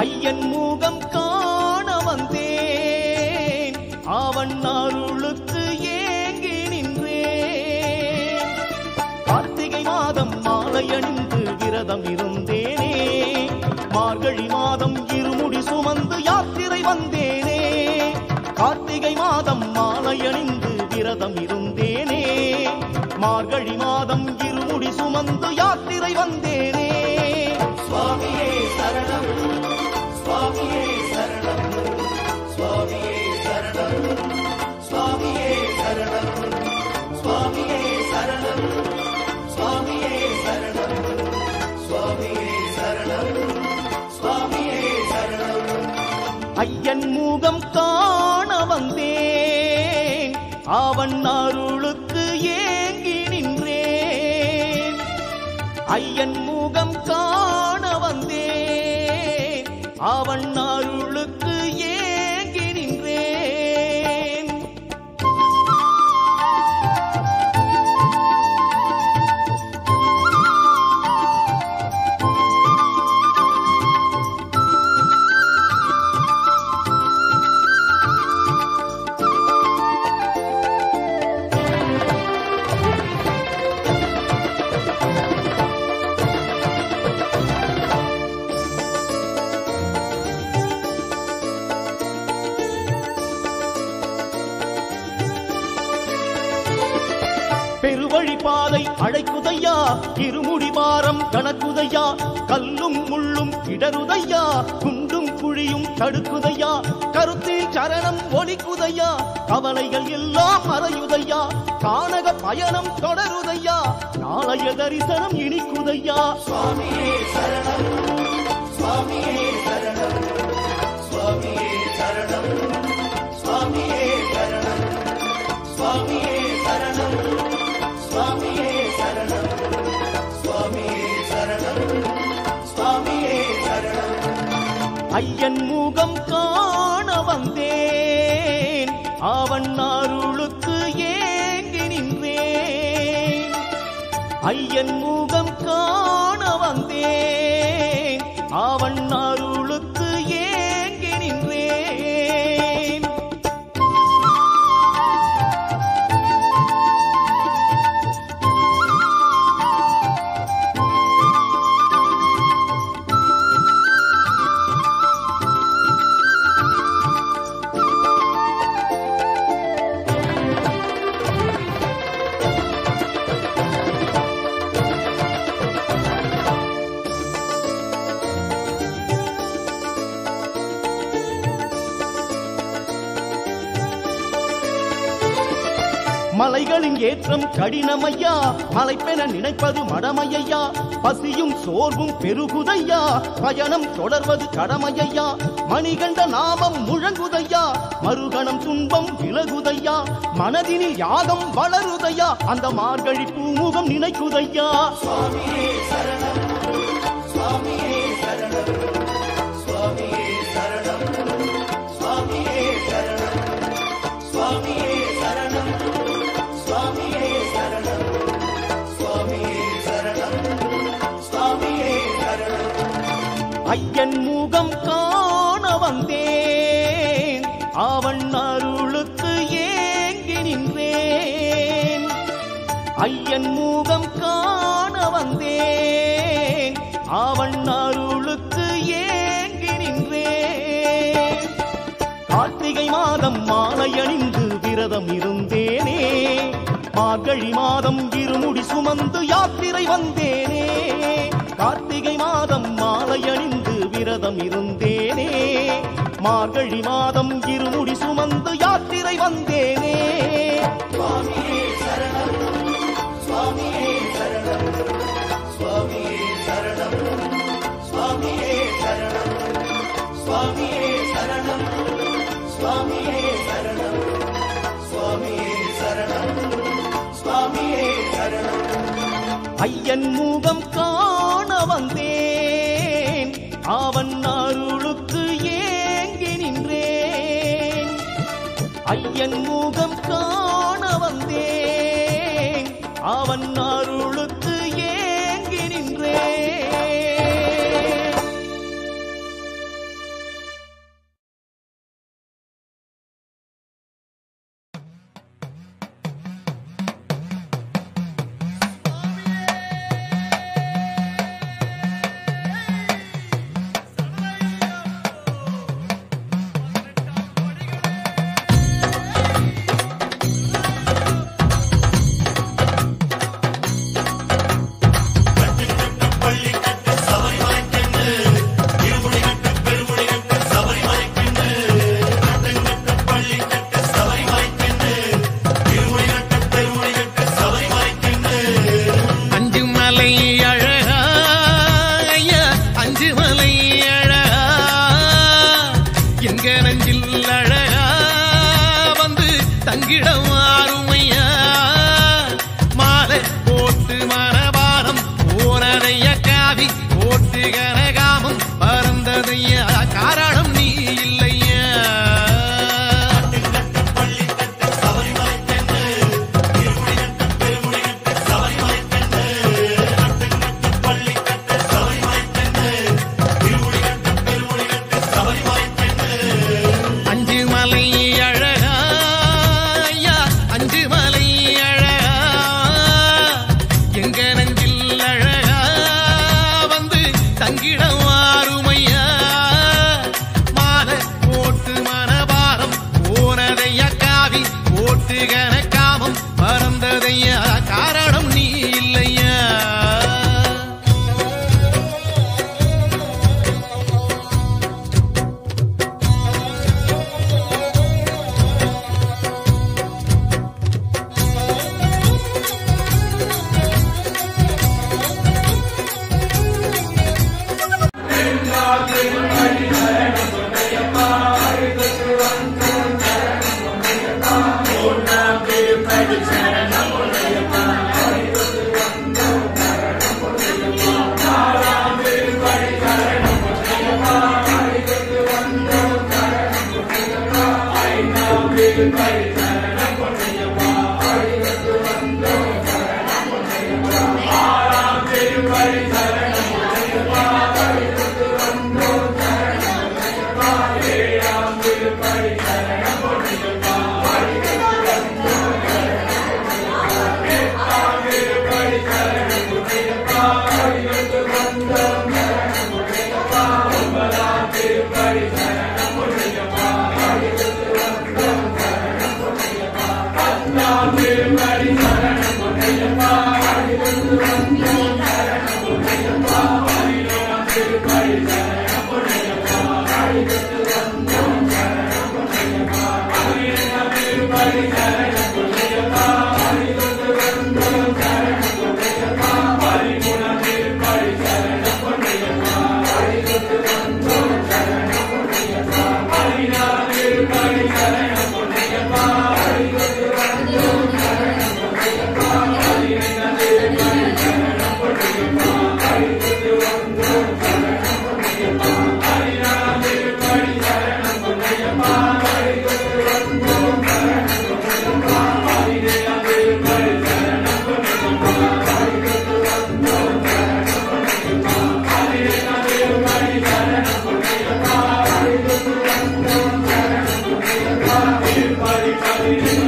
ஐயன் முகம் காண வந்தேன், அவன் அருளுக்கு ஏங்கி நின்றேன். கார்த்திகை மாதம் மாலை அணிந்து விரதம் இருந்தேனே, மார்கழி மாதம் இருமுடி சுமந்து யாத்திரை வந்தேனே. கார்த்திகை மாதம் மாலை அணிந்து விரதம் இருந்தேனே, மார்கழி மாதம் இருமுடி சுமந்து யாத்திரை வந்தேனே. சுவாமியே சரணம், சுவாமியே சரணம், சுவாமியே சரணம், சுவாமியே சரணம், சுவாமியே சரணம், சுவாமியே சரணம், சுவாமியே சரணம், சுவாமியே சரணம். ஐயன் முகம் காண வந்தேன், அவன் அருளுக்கு ஏங்கி நின்றேன். ஐயன் முகம் காண வந்தேன், அவன் அருளுக்கு ஏங்கி நின்றேன். பெருவழி பாதை அழைக்குதையா, இருமுடி பாரம் கணக்குதையா, கல்லும் முள்ளும் இடருதையா, குண்டும் குழியும் தடுக்குதையா, கருத்தில் சரணம் ஒலிக்குதையா, கவலைகள் எல்லாம் மறையுதையா, கானக பயணம் தொடருதையா, நாளைய தரிசனம் இனிக்குதையா. சுவாமியே சரணம், சுவாமியே சரணம், சுவாமியே சரணம், சுவாமியே சரணம், சுவாமியே சரணம், சுவாமியே சரணம், சுவாமியே சரணம், சுவாமியே சரணம். ஐயன் முகம் காண வந்தேன், அவன் அருளுக்கு ஏங்கி நின்றேன். ஐயன் முகம் காண வந்தேன், அவன் அருளுக்கு ஏங்கி நின்றேன். மலைகளின் ஏற்றம் கடினமையா, மலைப்பென நினைப்பது மடமையா, பசியும் சோர்வும் பெருகுதையா, பயணம் தொடர்வது கடமையா, மணிகண்ட நாமம் முழங்குதையா, மறுகணம் துன்பம் விலகுதையா, மனதினில் யாகம் வளருதையா, அந்த மார்கழி பூமுகம் நினைக்குதையா. சுவாமியே சரணம், சுவாமியே சரணம், சுவாமியே சரணம், சுவாமியே சரணம், சுவாமியே சரணம், சுவாமியே சரணம், சுவாமியே சரணம், சுவாமியே சரணம். ஐயன் முகம் காண வந்தேன், அவன் அருளுக்கு ஏங்கி நின்றேன். ஐயன் முகம் காண வந்தேன், அவன் அருளுக்கு ஏங்கி நின்றேன். கார்த்திகை மாதம் மாலை அணிந்து விரதம் இருந்தேனே, மார்கழி மாதம் இருமுடி சுமந்து யாத்திரை வந்தேனே. கார்த்திகை மாதம் மாலை அணிந்து விரதம் இருந்தேனே, மார்கழி மாதம் இருமுடி சுமந்து யாத்திரை வந்தேனே. சுவாமியே சரணம், சுவாமியே சரணம், சுவாமியே சரணம், சுவாமியே சரணம், சுவாமியே சரணம், சுவாமியே சரணம், சுவாமியே சரணம், சுவாமியே சரணம். ஐயன் முகம் காண வந்தேன், அவன் அருளுக்கு ஏங்கி நின்றேன். ஐயன் முகம் காண வந்தேன், அவன் அருளுக்கு ஏங்கி நின்றேன். கனகாமம் பறந்ததையா காரணம் நீ இல்லையா கனகாமம் பறந்ததையா காரணம் நீ இல்லையா Bye.